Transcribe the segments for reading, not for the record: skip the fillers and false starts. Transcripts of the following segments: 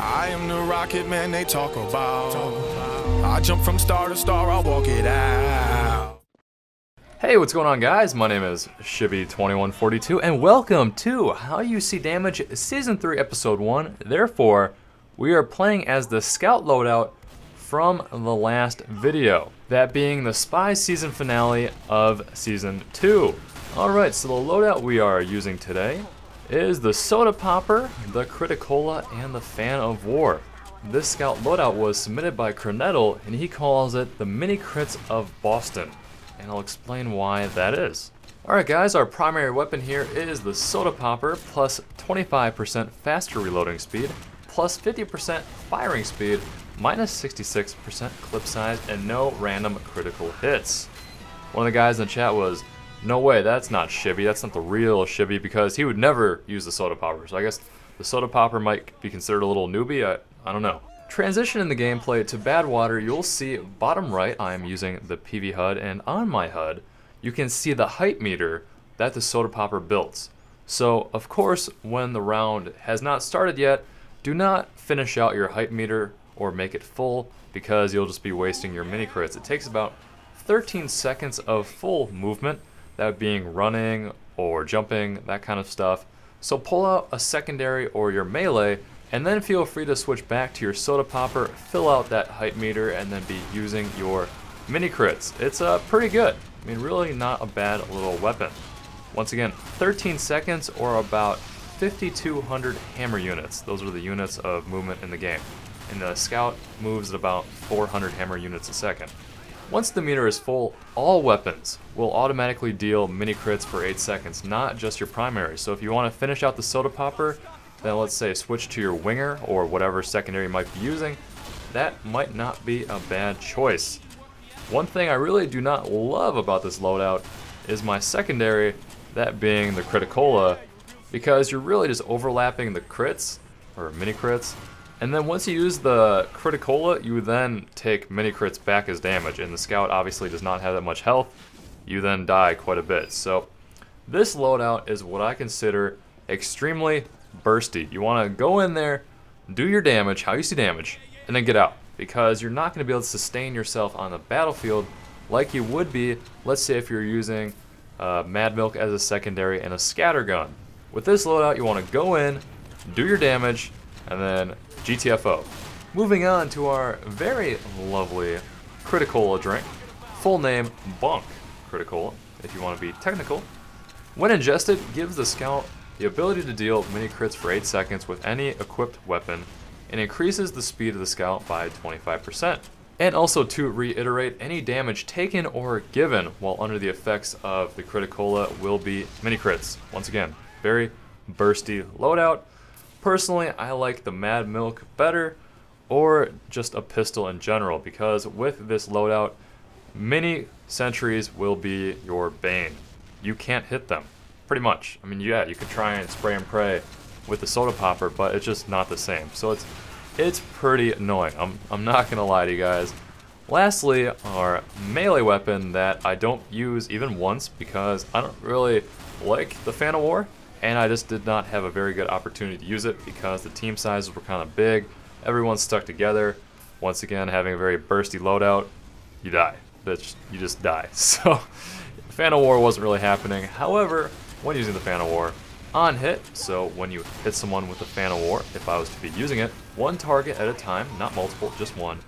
I am the rocket man they talk about. I jump from star to star, I'll walk it out. Hey, what's going on, guys? My name is Shibby2142 and welcome to How You See Damage Season 3 Episode 1. Therefore, we are playing as the Scout loadout from the last video, that being the Spy Season finale of Season 2. Alright, so the loadout we are using today is the Soda Popper, the Criticola, and the Fan of War. This Scout loadout was submitted by Cornettle, and he calls it the MINICRIT of Boston. And I'll explain why that is. Alright guys, our primary weapon here is the Soda Popper, plus 25% faster reloading speed, plus 50% firing speed, minus 66% clip size, and no random critical hits. One of the guys in the chat was, no way, that's not Shibby, that's not the real Shibby, because he would never use the Soda Popper. So I guess the Soda Popper might be considered a little newbie, I don't know. Transition in the gameplay to Badwater, you'll see bottom right I am using the PV HUD, and on my HUD you can see the height meter that the Soda Popper builds. So of course when the round has not started yet, do not finish out your height meter or make it full, because you'll just be wasting your mini crits. It takes about 13 seconds of full movement, that being running or jumping, that kind of stuff. So pull out a secondary or your melee, and then feel free to switch back to your Soda Popper, fill out that height meter, and then be using your mini crits. It's pretty good. I mean, really not a bad little weapon. Once again, 13 seconds or about 5,200 hammer units. Those are the units of movement in the game. And the Scout moves at about 400 hammer units a second. Once the meter is full, all weapons will automatically deal mini crits for 8 seconds, not just your primary. So if you want to finish out the Soda Popper, then let's say switch to your winger or whatever secondary you might be using, that might not be a bad choice. One thing I really do not love about this loadout is my secondary, that being the Criticola, because you're really just overlapping the crits, or mini crits, and then once you use the Criticola, you then take mini crits back as damage, and the Scout obviously does not have that much health. You then die quite a bit. So this loadout is what I consider extremely bursty. You want to go in there, do your damage, how you see damage, and then get out, because you're not going to be able to sustain yourself on the battlefield like you would be, let's say if you're using Mad Milk as a secondary and a scattergun. With this loadout, you want to go in, do your damage, and then GTFO. Moving on to our very lovely Criticola drink. Full name, Bonk Criticola, if you want to be technical. When ingested, gives the Scout the ability to deal mini crits for 8 seconds with any equipped weapon, and increases the speed of the Scout by 25%. And also to reiterate, any damage taken or given while under the effects of the Criticola will be mini crits. Once again, very bursty loadout. Personally, I like the Mad Milk better, or just a pistol in general, because with this loadout, mini sentries will be your bane. You can't hit them, pretty much. I mean, yeah, you could try and spray and pray with the Soda Popper, but it's just not the same. So it's pretty annoying. I'm not gonna lie to you guys. Lastly, our melee weapon that I don't use even once because I don't really like the Fan of War, and I just did not have a very good opportunity to use it because the team sizes were kind of big. Everyone's stuck together. Once again, having a very bursty loadout, you die. You just die. So, Fan of War wasn't really happening. However, when using the Fan of War, on hit, so when you hit someone with the Fan of War, if I was to be using it, one target at a time, not multiple, just one,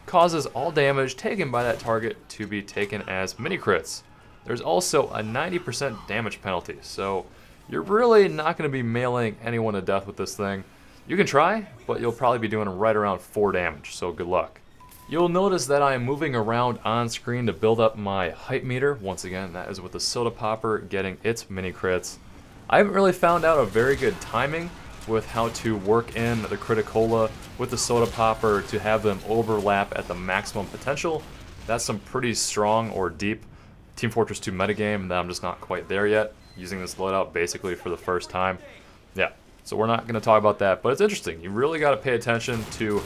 causes all damage taken by that target to be taken as mini crits. There's also a 90% damage penalty, so you're really not going to be meleeing anyone to death with this thing. You can try, but you'll probably be doing right around 4 damage, so good luck. You'll notice that I am moving around on screen to build up my height meter. Once again, that is with the Soda Popper getting its mini crits. I haven't really found out a very good timing with how to work in the Criticola with the Soda Popper to have them overlap at the maximum potential. That's some pretty strong or deep Team Fortress 2 metagame that I'm just not quite there yet, using this loadout basically for the first time. Yeah, so we're not going to talk about that, but it's interesting. You really got to pay attention to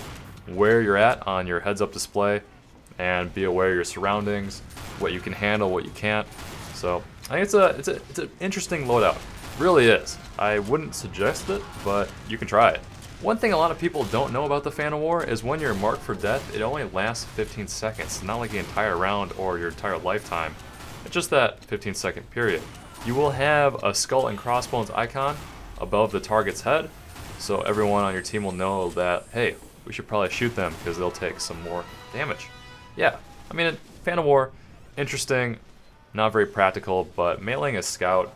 where you're at on your heads-up display and be aware of your surroundings, what you can handle, what you can't. So I think it's an interesting loadout. Really is. I wouldn't suggest it, but you can try it. One thing a lot of people don't know about the Fan of War is when you're marked for death, it only lasts 15 seconds, not like the entire round or your entire lifetime. It's just that 15-second period. You will have a skull and crossbones icon above the target's head, so everyone on your team will know that, hey, we should probably shoot them because they'll take some more damage. Yeah, I mean, Fan of War, interesting, not very practical, but meleeing a scout,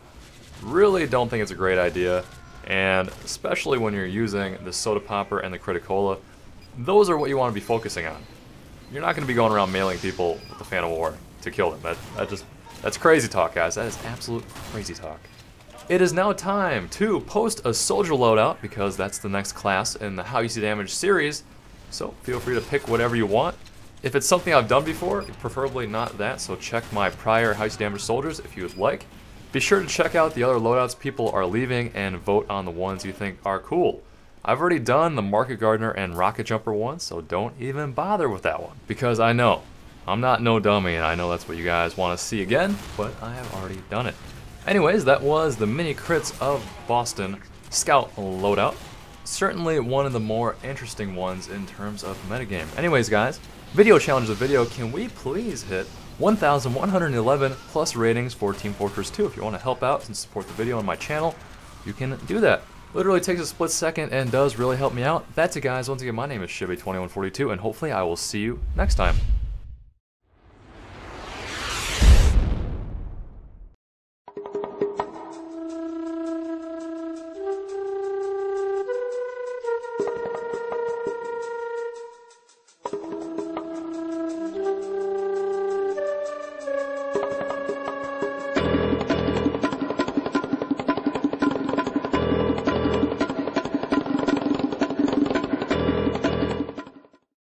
really don't think it's a great idea, and especially when you're using the Soda Popper and the Criticola, those are what you want to be focusing on. You're not going to be going around meleeing people with the Fan of War to kill them. That's crazy talk, guys. That is absolute crazy talk. It is now time to post a soldier loadout because that's the next class in the How You See Damage series, so feel free to pick whatever you want. If it's something I've done before, preferably not that, so check my prior How You See Damage soldiers if you would like. Be sure to check out the other loadouts people are leaving and vote on the ones you think are cool. I've already done the Market Gardener and Rocket Jumper one, so don't even bother with that one. Because I know, I'm not no dummy and I know that's what you guys want to see again, but I have already done it. Anyways, that was the mini crits of Boston Scout loadout. Certainly one of the more interesting ones in terms of metagame. Anyways guys, video challenge of the video, can we please hit 1,111 plus ratings for Team Fortress 2? If you want to help out and support the video on my channel, you can do that. Literally takes a split second and does really help me out. That's it guys, once again my name is Shibby2142 and hopefully I will see you next time.